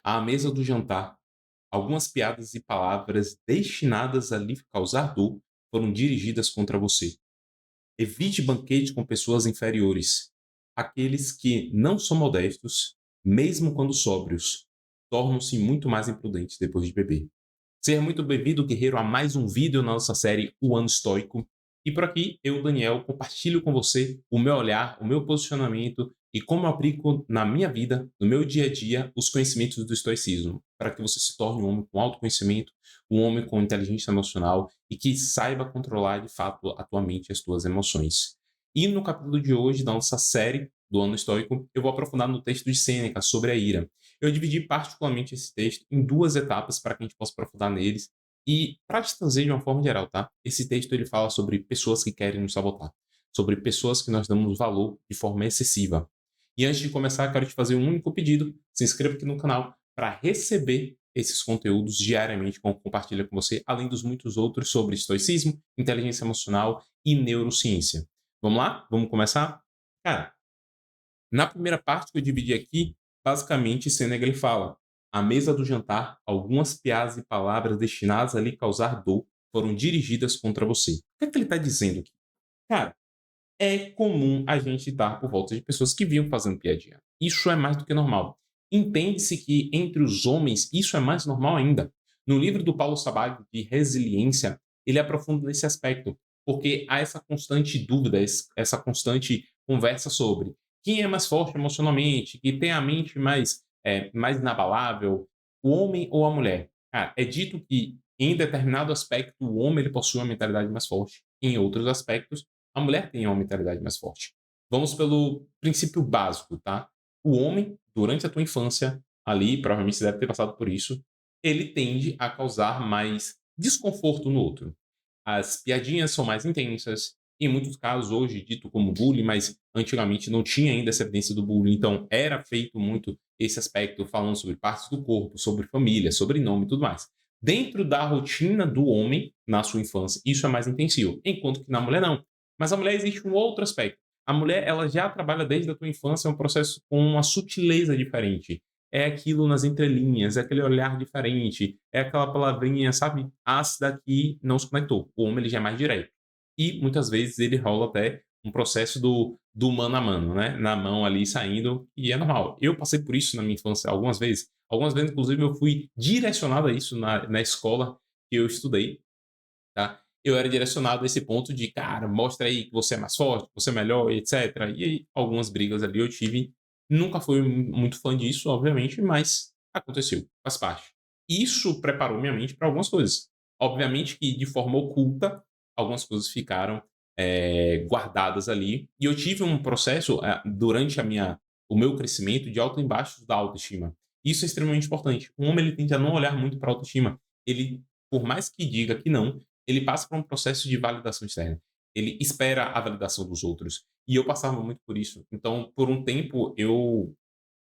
À mesa do jantar, algumas piadas e palavras destinadas a lhe causar dor foram dirigidas contra você. Evite banquete com pessoas inferiores. Aqueles que não são modestos, mesmo quando sóbrios, tornam-se muito mais imprudentes depois de beber. Seja muito bem-vindo, guerreiro, a mais um vídeo na nossa série O Ano Estoico. E por aqui, eu, Daniel, compartilho com você o meu olhar, o meu posicionamento e como eu aplico na minha vida, no meu dia a dia, os conhecimentos do estoicismo, para que você se torne um homem com autoconhecimento, um homem com inteligência emocional e que saiba controlar de fato a tua mente e as tuas emoções. E no capítulo de hoje da nossa série do Ano Estoico, eu vou aprofundar no texto de Sêneca sobre a ira. Eu dividi particularmente esse texto em duas etapas para que a gente possa aprofundar neles. E para te trazer de uma forma geral, tá? Esse texto ele fala sobre pessoas que querem nos sabotar, sobre pessoas que nós damos valor de forma excessiva. E antes de começar, quero te fazer um único pedido: se inscreva aqui no canal para receber esses conteúdos diariamente, como compartilha com você, além dos muitos outros sobre estoicismo, inteligência emocional e neurociência. Vamos lá? Vamos começar? Cara, na primeira parte que eu dividi aqui, basicamente Senegal ele fala: "À mesa do jantar, algumas piadas e palavras destinadas a lhe causar dor foram dirigidas contra você". O que é que ele está dizendo aqui? Cara, é comum a gente estar por volta de pessoas que vinham fazendo piadinha. Isso é mais do que normal. Entende-se que entre os homens isso é mais normal ainda. No livro do Paulo Sabag de Resiliência, ele aprofunda nesse aspecto, porque há essa constante dúvida, essa constante conversa sobre quem é mais forte emocionalmente, que tem a mente mais inabalável, o homem ou a mulher. Cara, é dito que em determinado aspecto o homem ele possui uma mentalidade mais forte, em outros aspectos a mulher tem uma mentalidade mais forte. Vamos pelo princípio básico, tá? O homem, durante a tua infância, ali, provavelmente você deve ter passado por isso, ele tende a causar mais desconforto no outro. As piadinhas são mais intensas, em muitos casos hoje dito como bullying, mas antigamente não tinha ainda essa evidência do bullying, então era feito muito esse aspecto falando sobre partes do corpo, sobre família, sobre nome e tudo mais. Dentro da rotina do homem, na sua infância, isso é mais intensivo, enquanto que na mulher não. Mas a mulher existe um outro aspecto. A mulher, ela já trabalha desde a tua infância, é um processo com uma sutileza diferente. É aquilo nas entrelinhas, é aquele olhar diferente, é aquela palavrinha, sabe, ácida que não se conectou. O homem, ele já é mais direto. E muitas vezes ele rola até um processo do mano a mano, né? Na mão ali saindo, e é normal. Eu passei por isso na minha infância algumas vezes. Algumas vezes, inclusive, eu fui direcionado a isso na escola que eu estudei, tá? Eu era direcionado a esse ponto de, cara, mostra aí que você é mais forte, que você é melhor, e etc. E aí, algumas brigas ali eu tive. Nunca fui muito fã disso, obviamente, mas aconteceu, faz parte. Isso preparou minha mente para algumas coisas. Obviamente que de forma oculta, algumas coisas ficaram guardadas ali. E eu tive um processo durante o meu crescimento de alto e baixo da autoestima. Isso é extremamente importante. Um homem ele tende a não olhar muito para a autoestima. Ele, por mais que diga que não, ele passa por um processo de validação externa. Ele espera a validação dos outros. E eu passava muito por isso. Então, por um tempo,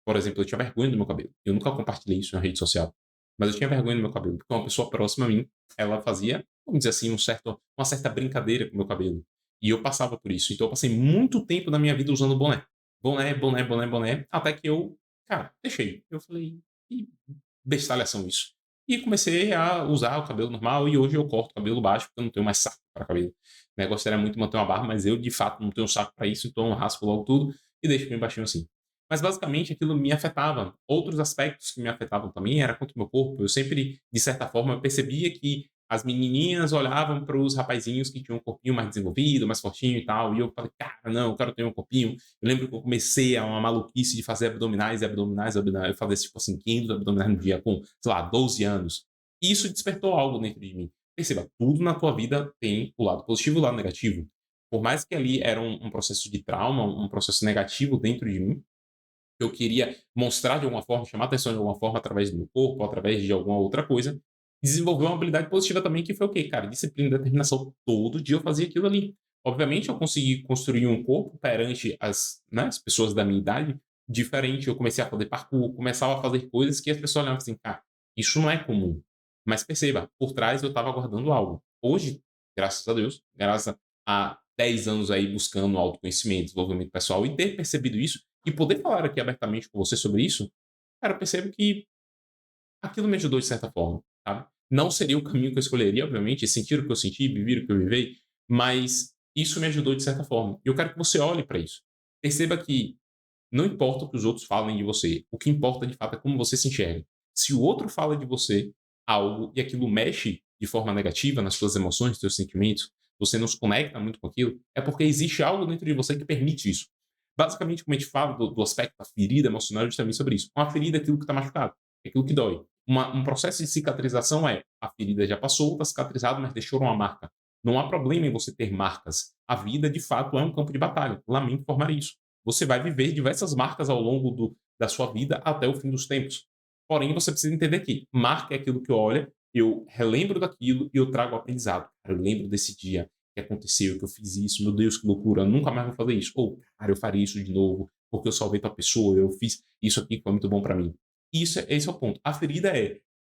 por exemplo, eu tinha vergonha do meu cabelo. Eu nunca compartilhei isso na rede social. Mas eu tinha vergonha do meu cabelo, porque uma pessoa próxima a mim, ela fazia, vamos dizer assim, uma certa brincadeira com o meu cabelo. E eu passava por isso. Então eu passei muito tempo da minha vida usando boné. Boné, boné, boné, boné, até que eu, cara, deixei. Eu falei, que bestalhação isso. E comecei a usar o cabelo normal e hoje eu corto o cabelo baixo porque eu não tenho mais saco para cabelo. O negócio era muito manter uma barba, mas eu de fato não tenho saco para isso, então eu raspo logo tudo e deixo bem baixinho assim. Mas basicamente aquilo me afetava. Outros aspectos que me afetavam também era quanto ao meu corpo. Eu sempre, de certa forma, percebia que as menininhas olhavam para os rapazinhos que tinham um corpinho mais desenvolvido, mais fortinho e tal. E eu falei, cara, não, eu quero ter um corpinho. Eu lembro que eu comecei a uma maluquice de fazer abdominais e abdominais, abdominais. Eu fazia tipo assim, 500 abdominais no dia com, sei lá, 12 anos. E isso despertou algo dentro de mim. Perceba, tudo na tua vida tem o lado positivo e o lado negativo. Por mais que ali era um processo de trauma, um processo negativo dentro de mim, eu queria mostrar de alguma forma, chamar atenção de alguma forma através do meu corpo, através de alguma outra coisa, desenvolver uma habilidade positiva também, que foi o quê, cara? Disciplina e determinação. Todo dia eu fazia aquilo ali. Obviamente, eu consegui construir um corpo perante as pessoas da minha idade diferente. Eu comecei a fazer parkour, começava a fazer coisas que as pessoas olhavam assim, cara, isso não é comum. Mas perceba, por trás eu estava guardando algo. Hoje, graças a Deus, graças a 10 anos aí buscando autoconhecimento, desenvolvimento pessoal e ter percebido isso, e poder falar aqui abertamente com você sobre isso, cara, eu percebo que aquilo me ajudou de certa forma, sabe. Não seria o caminho que eu escolheria, obviamente, sentir o que eu senti, viver o que eu vivei, mas isso me ajudou de certa forma. E eu quero que você olhe para isso. Perceba que não importa o que os outros falem de você, o que importa de fato é como você se enxerga. Se o outro fala de você algo e aquilo mexe de forma negativa nas suas emoções, nos seus sentimentos, você não se conecta muito com aquilo, é porque existe algo dentro de você que permite isso. Basicamente, como a gente fala do aspecto da ferida emocional, é justamente sobre isso. Uma ferida é aquilo que está machucado, é aquilo que dói. Um processo de cicatrização é a ferida já passou, está cicatrizado, mas deixou uma marca. Não há problema em você ter marcas. A vida, de fato, é um campo de batalha. Lamento informar isso. Você vai viver diversas marcas ao longo da sua vida até o fim dos tempos. Porém, você precisa entender que marca é aquilo que olha, eu relembro daquilo e eu trago aprendizado. Cara, eu lembro desse dia que aconteceu, que eu fiz isso, meu Deus, que loucura, eu nunca mais vou fazer isso. Ou, cara, eu faria isso de novo, porque eu salvei tal pessoa, eu fiz isso aqui que foi muito bom pra mim. Esse é o ponto. A ferida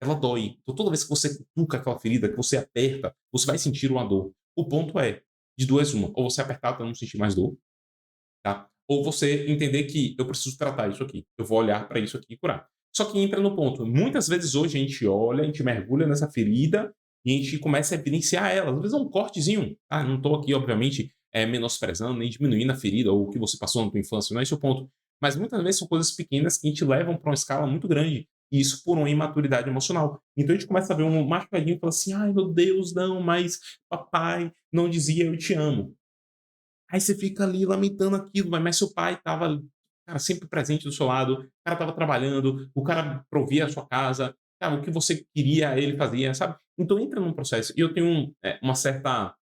ela dói. Então, toda vez que você cutuca aquela ferida, que você aperta, você vai sentir uma dor. O ponto é, de duas uma, ou você apertar para não sentir mais dor, tá? Ou você entender que eu preciso tratar isso aqui, eu vou olhar para isso aqui e curar. Só que entra no ponto, muitas vezes hoje a gente olha, a gente mergulha nessa ferida e a gente começa a evidenciar ela. Às vezes é um cortezinho, tá? Não estou aqui, obviamente, menosprezando nem diminuindo a ferida ou o que você passou na tua infância, não é esse o ponto. Mas muitas vezes são coisas pequenas que a gente levam para uma escala muito grande. E isso por uma imaturidade emocional. Então a gente começa a ver um machucadinho e fala assim: ai meu Deus, não, mas papai não dizia eu te amo. Aí você fica ali lamentando aquilo, mas seu pai estava, cara, sempre presente do seu lado, o cara estava trabalhando, o cara provia a sua casa, cara, o que você queria ele fazia, sabe. Então entra num processo e eu tenho uma certa,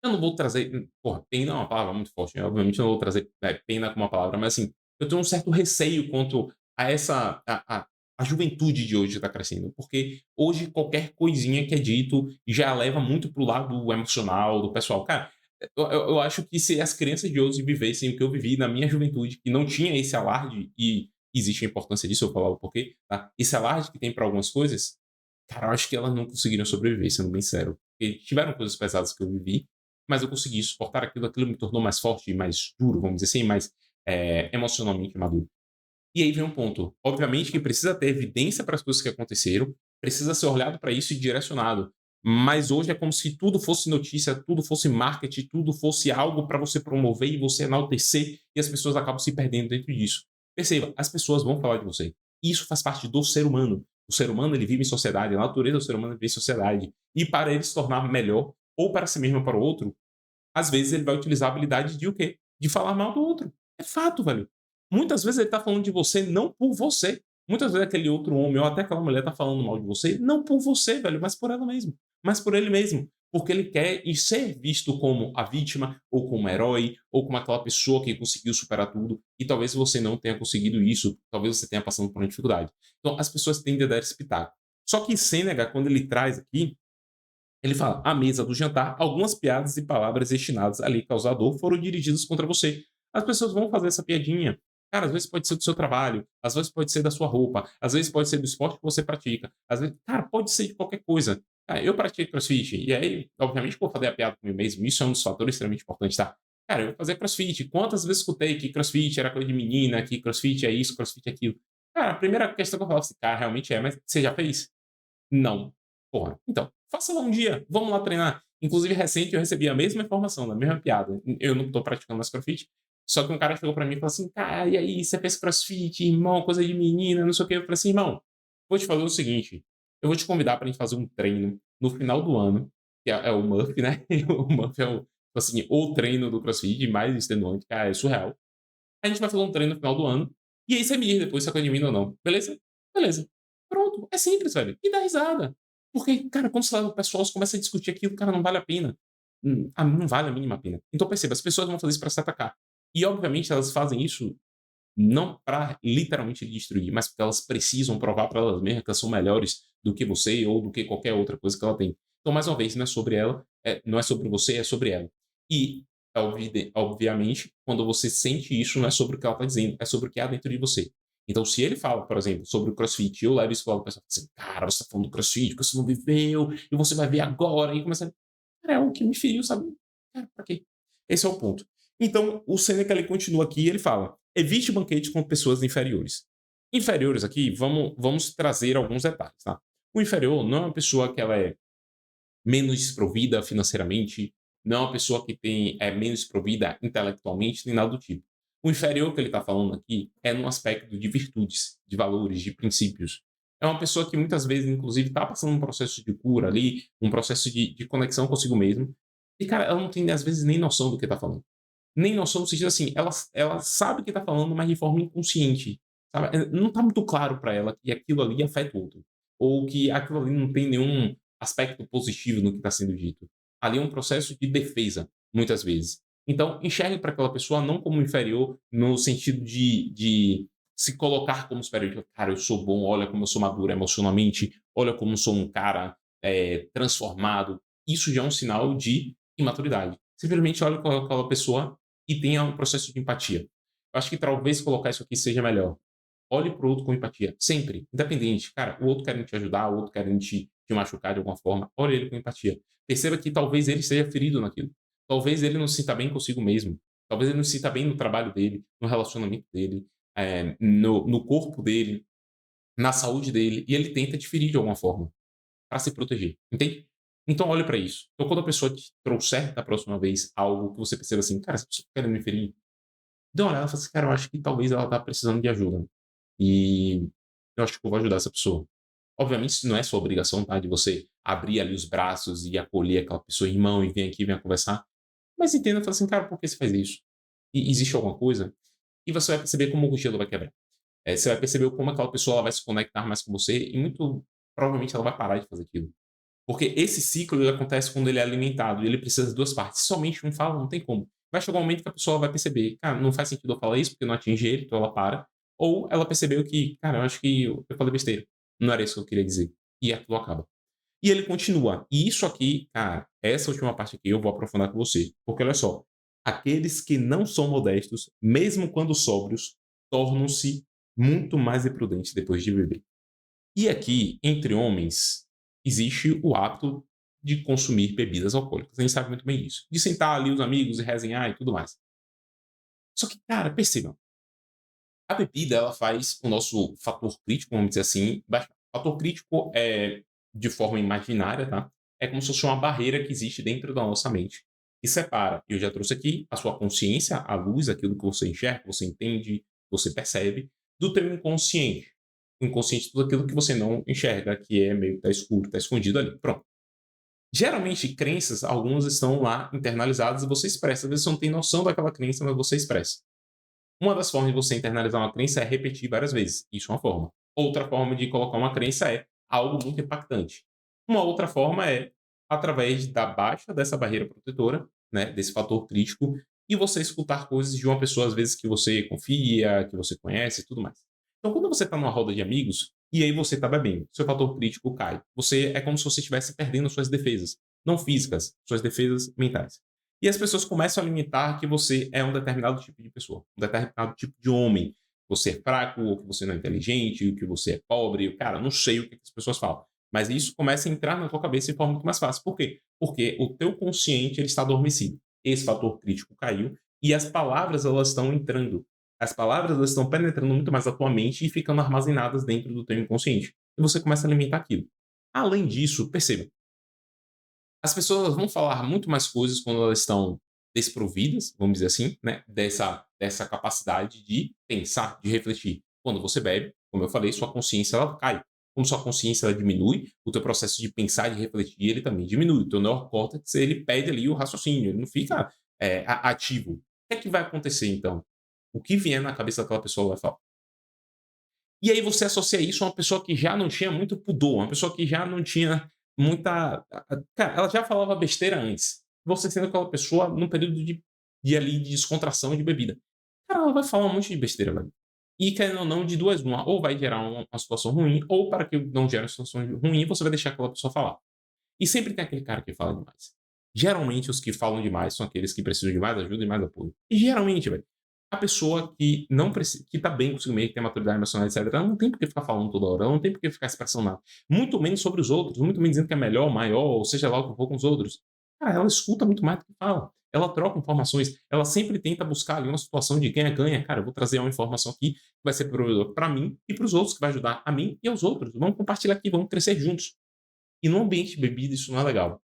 eu não vou trazer, porra, pena é uma palavra muito forte, né, obviamente eu não vou trazer, pena como uma palavra, mas assim, eu tenho um certo receio quanto a essa a juventude de hoje está crescendo, porque hoje qualquer coisinha que é dito já leva muito para o lado emocional do pessoal. Cara, eu acho que se as crianças de hoje vivessem o que eu vivi na minha juventude, que não tinha esse alarde, e existe a importância disso, eu vou falar o porquê, tá, esse alarde que tem para algumas coisas, cara, eu acho que elas não conseguiriam sobreviver, sendo bem sincero. Porque tiveram coisas pesadas que eu vivi, mas eu consegui suportar aquilo, aquilo me tornou mais forte e mais duro, vamos dizer assim, mais, emocionalmente maduro. E aí vem um ponto, obviamente que precisa ter evidência para as coisas que aconteceram, precisa ser olhado para isso e direcionado, mas hoje é como se tudo fosse notícia, tudo fosse marketing, tudo fosse algo para você promover e você enaltecer, e as pessoas acabam se perdendo dentro disso. Perceba, as pessoas vão falar de você. Isso faz parte do ser humano. O ser humano ele vive em sociedade, a natureza do ser humano vive em sociedade. E para ele se tornar melhor, ou para si mesmo ou para o outro, às vezes ele vai utilizar a habilidade de o quê? De falar mal do outro. É fato, velho. Muitas vezes ele tá falando de você não por você. Muitas vezes aquele outro homem ou até aquela mulher tá falando mal de você, não por você, velho, mas por ela mesmo. Mas por ele mesmo. Porque ele quer e ser visto como a vítima, ou como um herói, ou como aquela pessoa que conseguiu superar tudo. E talvez você não tenha conseguido isso, talvez você tenha passando por uma dificuldade. Então as pessoas tendem a dar esse pitaco. Só que Sêneca, quando ele traz aqui, ele fala: "À mesa do jantar, algumas piadas e palavras destinadas a lhe causar dor foram dirigidas contra você". As pessoas vão fazer essa piadinha. Cara, às vezes pode ser do seu trabalho, às vezes pode ser da sua roupa, às vezes pode ser do esporte que você pratica, às vezes, cara, pode ser de qualquer coisa. Ah, eu pratico crossfit, e aí, obviamente, que eu vou fazer a piada comigo mesmo, isso é um dos fatores extremamente importantes, tá? Cara, eu vou fazer crossfit. Quantas vezes escutei que crossfit era coisa de menina, que crossfit é isso, crossfit é aquilo. Cara, a primeira questão que eu falo assim, cara, realmente é, mas você já fez? Não. Porra, então, faça lá um dia, vamos lá treinar. Inclusive, recente eu recebi a mesma informação, da mesma piada. Eu não tô praticando mais crossfit, só que um cara chegou pra mim e falou assim: "Cara, e aí, você fez crossfit, irmão, coisa de menina, não sei o quê". Eu falei assim: "Irmão, vou te fazer o seguinte, eu vou te convidar pra gente fazer um treino no final do ano", que é o MUF, né, o MUF é o, tipo assim, o treino do crossfit mais extenuante, cara, é surreal. A gente vai fazer um treino no final do ano, e aí você me diz depois se é coisa de menina ou não, beleza? Beleza. Pronto, é simples, velho. E dá risada. Porque, cara, quando o pessoal começa a discutir aquilo, cara, não vale a pena. Não vale a mínima pena. Então perceba, as pessoas vão fazer isso pra se atacar. E obviamente elas fazem isso não pra literalmente lhe destruir, mas porque elas precisam provar pra elas mesmas que elas são melhores do que você ou do que qualquer outra coisa que ela tem. Então, mais uma vez, não é sobre ela, não é sobre você, é sobre ela. E, obviamente, quando você sente isso, não é sobre o que ela está dizendo, é sobre o que há dentro de você. Então, se ele fala, por exemplo, sobre o crossfit, e eu levo isso para o pessoal assim, cara, você está falando do crossfit, que você não viveu, e você vai ver agora, e começa. Cara, é o que me feriu, sabe? Cara, pra quê? Esse é o ponto. Então, o Seneca ele continua aqui e ele fala: evite banquetes com pessoas inferiores. Inferiores aqui, vamos trazer alguns detalhes, tá? O inferior não é uma pessoa que ela é menos desprovida financeiramente, não é uma pessoa que é menos desprovida intelectualmente, nem nada do tipo. O inferior que ele está falando aqui é no aspecto de virtudes, de valores, de princípios. É uma pessoa que muitas vezes, inclusive, está passando um processo de cura ali, um processo de conexão consigo mesmo. E, cara, ela não tem, às vezes, nem noção do que está falando. Nem noção no sentido assim, ela sabe o que está falando, mas de forma inconsciente. Sabe? Não está muito claro para ela que aquilo ali afeta o outro. Ou que aquilo ali não tem nenhum aspecto positivo no que está sendo dito. Ali é um processo de defesa, muitas vezes. Então, enxergue para aquela pessoa não como inferior, no sentido de se colocar como superior. Tipo, cara, eu sou bom, olha como eu sou maduro emocionalmente, olha como eu sou um cara transformado. Isso já é um sinal de imaturidade. Simplesmente olhe para aquela pessoa e tenha um processo de empatia. Eu acho que talvez colocar isso aqui seja melhor. Olhe para o outro com empatia, sempre, independente. Cara, o outro querendo te ajudar, o outro querendo te machucar de alguma forma, olhe ele com empatia. Perceba que talvez ele esteja ferido naquilo. Talvez ele não se sinta bem consigo mesmo. Talvez ele não se sinta bem no trabalho dele, no relacionamento dele, no corpo dele, na saúde dele, e ele tenta te ferir de alguma forma, para se proteger, entende? Então olhe para isso. Então quando a pessoa te trouxer da próxima vez algo que você perceba assim, cara, essa pessoa tá querendo me ferir, dê uma olhada e fala assim, cara, eu acho que talvez ela tá precisando de ajuda. E eu acho que eu vou ajudar essa pessoa. Obviamente, isso não é sua obrigação, tá? De você abrir ali os braços e acolher aquela pessoa, irmão, e vem aqui, vem conversar. Mas entenda, fala assim, cara, por que você faz isso? E existe alguma coisa? E você vai perceber como o gelo vai quebrar. Você vai perceber como aquela pessoa ela vai se conectar mais com você e muito provavelmente ela vai parar de fazer aquilo. Porque esse ciclo ele acontece quando ele é alimentado e ele precisa de duas partes. Se somente um fala, não tem como. Vai chegar um momento que a pessoa vai perceber, cara, não faz sentido eu falar isso porque não atinge ele, então ela para. Ou ela percebeu que, cara, eu acho que eu falei besteira. Não era isso que eu queria dizer. E aquilo acaba. E ele continua. E isso aqui, cara, essa última parte aqui eu vou aprofundar com você. Porque olha só, aqueles que não são modestos, mesmo quando sóbrios, tornam-se muito mais imprudentes depois de beber. E aqui, entre homens, existe o hábito de consumir bebidas alcoólicas. A gente sabe muito bem disso. De sentar ali os amigos e resenhar e tudo mais. Só que, cara, percebam, a bebida ela faz o nosso fator crítico, vamos dizer assim, baixar. O fator crítico é de forma imaginária, tá? É como se fosse uma barreira que existe dentro da nossa mente que separa, eu já trouxe aqui, a sua consciência, a luz, aquilo que você enxerga, você entende, você percebe, do teu inconsciente. O inconsciente é tudo aquilo que você não enxerga, que é meio que tá escuro, tá escondido ali. Pronto. Geralmente, crenças, algumas estão lá internalizadas e você expressa. Às vezes você não tem noção daquela crença, mas você expressa. Uma das formas de você internalizar uma crença é repetir várias vezes. Isso é uma forma. Outra forma de colocar uma crença é algo muito impactante. Uma outra forma é através da baixa dessa barreira protetora, né, desse fator crítico, e você escutar coisas de uma pessoa, às vezes, que você confia, que você conhece e tudo mais. Então, quando você está numa roda de amigos, e aí você está bebendo, seu fator crítico cai. Você é como se você estivesse perdendo suas defesas. Não físicas, suas defesas mentais. E as pessoas começam a limitar que você é um determinado tipo de pessoa, um determinado tipo de homem. Você é fraco, ou que você não é inteligente, ou que você é pobre. Cara, não sei o que as pessoas falam. Mas isso começa a entrar na tua cabeça de forma muito mais fácil. Por quê? Porque o teu consciente ele está adormecido. Esse fator crítico caiu e as palavras elas estão entrando. As palavras elas estão penetrando muito mais a tua mente e ficando armazenadas dentro do teu inconsciente. E você começa a alimentar aquilo. Além disso, perceba, as pessoas vão falar muito mais coisas quando elas estão desprovidas, vamos dizer assim, né, dessa capacidade de pensar, de refletir. Quando você bebe, como eu falei, sua consciência ela cai. Como sua consciência ela diminui, o teu processo de pensar, de refletir, ele também diminui. O teu neocórtex, ele perde ali o raciocínio, ele não fica ativo. O que é que vai acontecer então? O que vier na cabeça daquela pessoa vai falar. E aí você associa isso a uma pessoa que já não tinha muito pudor, uma pessoa que já não tinha muita cara, ela já falava besteira antes. Você sendo aquela pessoa num período ali de descontração de bebida. Cara, ela vai falar um monte de besteira, velho. E querendo ou não, de duas uma, ou vai gerar uma situação ruim, ou para que não gere uma situação ruim, você vai deixar aquela pessoa falar. E sempre tem aquele cara que fala demais. Geralmente os que falam demais são aqueles que precisam de mais ajuda e mais apoio. E geralmente, velho, a pessoa que não precisa, que tá bem consigo mesmo, que tem maturidade emocional, etc., ela não tem por que ficar falando toda hora, ela não tem por que ficar expressando nada. Muito menos sobre os outros, muito menos dizendo que é melhor, maior, ou seja lá o que for com os outros. Cara, ela escuta muito mais do que fala. ela troca informações, ela sempre tenta buscar ali uma situação de ganha-ganha. Cara, eu vou trazer uma informação aqui que vai ser provedor para mim e para os outros, que vai ajudar a mim e aos outros. Vamos compartilhar aqui, vamos crescer juntos. E no ambiente de bebida isso não é legal.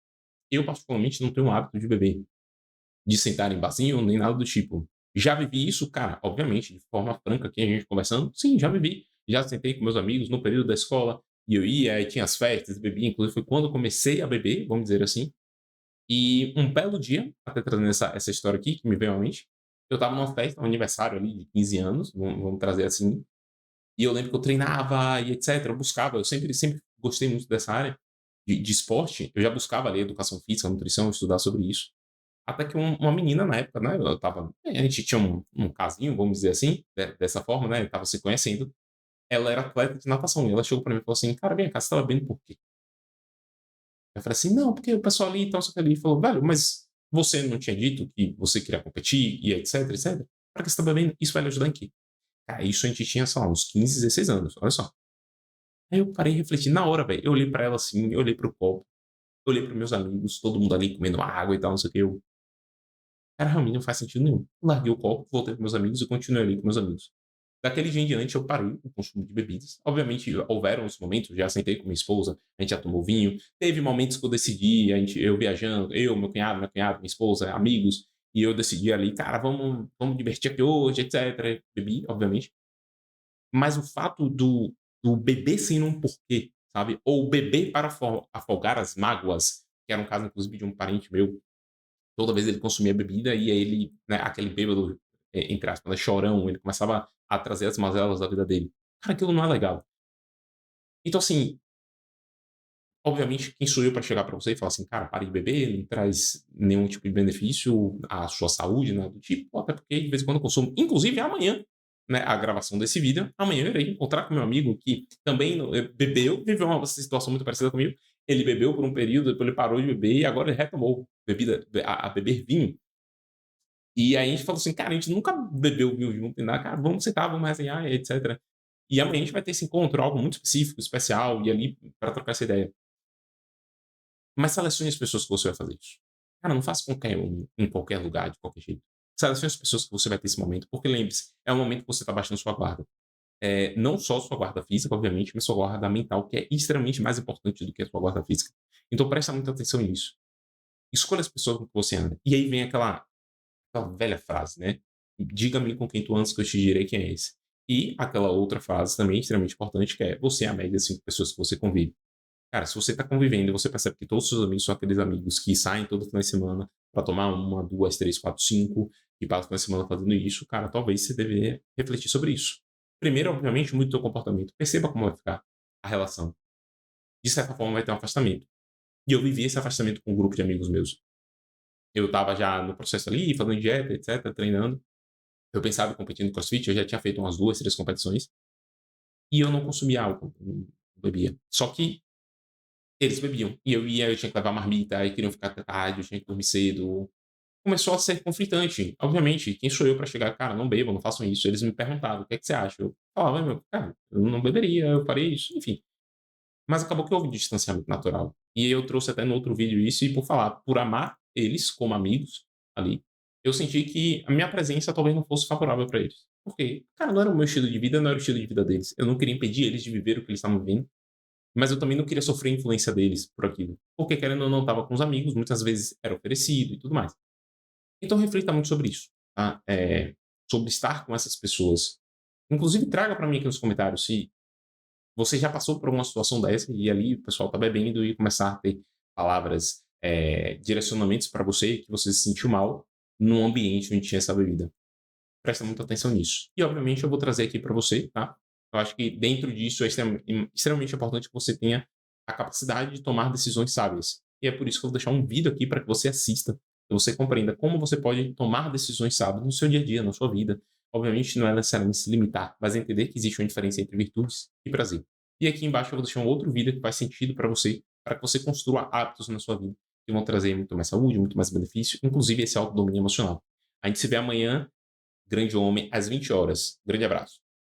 Eu, particularmente, não tenho o hábito de beber, de sentar em barzinho, nem nada do tipo. Já vivi isso, cara, obviamente, de forma franca aqui, a gente conversando. Sim, já vivi. Já sentei com meus amigos no período da escola, e eu ia, e tinha as festas, bebia. Inclusive, foi quando eu comecei a beber, vamos dizer assim. E um belo dia, até trazendo essa história aqui, que me veio à mente, eu estava numa festa, um aniversário ali de 15 anos, vamos trazer assim, e eu lembro que eu treinava e etc. Eu buscava, eu sempre gostei muito dessa área de esporte. Eu já buscava ali educação física, nutrição, estudar sobre isso. Até que uma menina na época, né, eu tava, a gente tinha um casinho, vamos dizer assim, dessa forma, né, tava se conhecendo. Ela era atleta de natação e ela chegou pra mim e falou assim: "Cara, vem cá, você estava bebendo por quê?" Eu falei assim: "Não, porque o pessoal ali e tal, sei o que ali." Ele falou: "Velho, mas você não tinha dito que você queria competir e etc, etc? Pra que você tá bebendo? Isso vai lhe ajudar em quê?" Cara, isso a gente tinha, sei lá, uns 15, 16 anos, olha só. Aí eu parei e refleti na hora, velho. Eu olhei pra ela assim, eu olhei para o copo, eu olhei para meus amigos, todo mundo ali comendo água e tal, não sei o que. Eu, cara, realmente não faz sentido nenhum. Larguei o copo, voltei para meus amigos e continuei ali com meus amigos. Daquele dia em diante, eu parei o consumo de bebidas. Obviamente, houveram os momentos, já sentei com minha esposa, a gente já tomou vinho. Teve momentos que eu decidi, eu viajando, eu, meu cunhado, minha cunhada, minha esposa, amigos, e eu decidi ali, cara, vamos divertir aqui hoje, etc. Bebi, obviamente. Mas o fato do beber sem um porquê, sabe? Ou beber para afogar as mágoas, que era um caso, inclusive, de um parente meu. Toda vez ele consumia bebida e aí ele, né, aquele bêbado, entre aspas, né, chorão, ele começava a trazer as mazelas da vida dele. Cara, aquilo não é legal. Então, assim, obviamente, quem sou eu para chegar para você e falar assim: "Cara, pare de beber, não traz nenhum tipo de benefício à sua saúde", nada do tipo, até porque de vez em quando eu consumo. Inclusive amanhã, né, a gravação desse vídeo, amanhã eu irei encontrar com meu amigo que também bebeu, viveu uma situação muito parecida comigo. Ele bebeu por um período, depois ele parou de beber e agora ele retomou bebida a beber vinho. E aí a gente falou assim: "Cara, a gente nunca bebeu vinho junto nem nada, cara, vamos sentar, vamos resenhar e etcétera". E amanhã a gente vai ter esse encontro, algo muito específico, especial, e ali para trocar essa ideia. Mas selecione as pessoas que você vai fazer isso. Cara, não faça com qualquer um, em qualquer lugar, de qualquer jeito. Selecione as pessoas que você vai ter esse momento, porque lembre-se, é um momento que você está baixando sua guarda. Não só sua guarda física, obviamente, mas sua guarda mental, que é extremamente mais importante do que a sua guarda física. Então presta muita atenção nisso. Escolha as pessoas com que você anda. E aí vem aquela velha frase, né? Diga-me com quem tu andas que eu te direi quem é esse. E aquela outra frase também extremamente importante, que é você é a média das 5 pessoas que você convive. Cara, se você está convivendo e você percebe que todos os seus amigos são aqueles amigos que saem todo final de semana para tomar uma, duas, três, quatro, cinco e passam o final de semana fazendo isso, cara, talvez você deveria refletir sobre isso. Primeiro, obviamente, muito do teu comportamento. Perceba como vai ficar a relação. De certa forma, vai ter um afastamento. E eu vivi esse afastamento com um grupo de amigos meus. Eu estava já no processo ali, fazendo dieta, etc., treinando. Eu pensava em competir no CrossFit, eu já tinha feito umas duas, três competições. E eu não consumia álcool, não bebia. Só que eles bebiam. E eu ia, eu tinha que levar marmita, aí queriam ficar até tarde, eu tinha que dormir cedo. Começou a ser conflitante. Obviamente, quem sou eu para chegar, cara, não bebam, não façam isso. Eles me perguntavam, o que é que você acha? Eu falava, meu, cara, eu não beberia, eu farei isso, enfim. Mas acabou que houve um distanciamento natural. E eu trouxe até no outro vídeo isso, e por falar, por amar eles como amigos ali, eu senti que a minha presença talvez não fosse favorável para eles. Porque, cara, não era o meu estilo de vida, não era o estilo de vida deles. Eu não queria impedir eles de viver o que eles estavam vivendo, mas eu também não queria sofrer a influência deles por aquilo. Porque querendo ou não, estava com os amigos, muitas vezes era oferecido e tudo mais. Então reflita muito sobre isso, tá? Sobre estar com essas pessoas. Inclusive traga para mim aqui nos comentários se você já passou por uma situação dessa e ali o pessoal tá bebendo e começar a ter palavras, direcionamentos para você que você se sentiu mal num ambiente onde tinha essa bebida. Presta muita atenção nisso. E obviamente eu vou trazer aqui para você, tá? Eu acho que dentro disso é extremamente importante que você tenha a capacidade de tomar decisões sábias. E é por isso que eu vou deixar um vídeo aqui para que você assista, que você compreenda como você pode tomar decisões sábias no seu dia a dia, na sua vida. Obviamente não é necessariamente se limitar, mas entender que existe uma diferença entre virtudes e prazer. E aqui embaixo eu vou deixar um outro vídeo que faz sentido para que você construa hábitos na sua vida que vão trazer muito mais saúde, muito mais benefício, inclusive esse autodomínio emocional. A gente se vê amanhã, grande homem, às 20 horas. Grande abraço.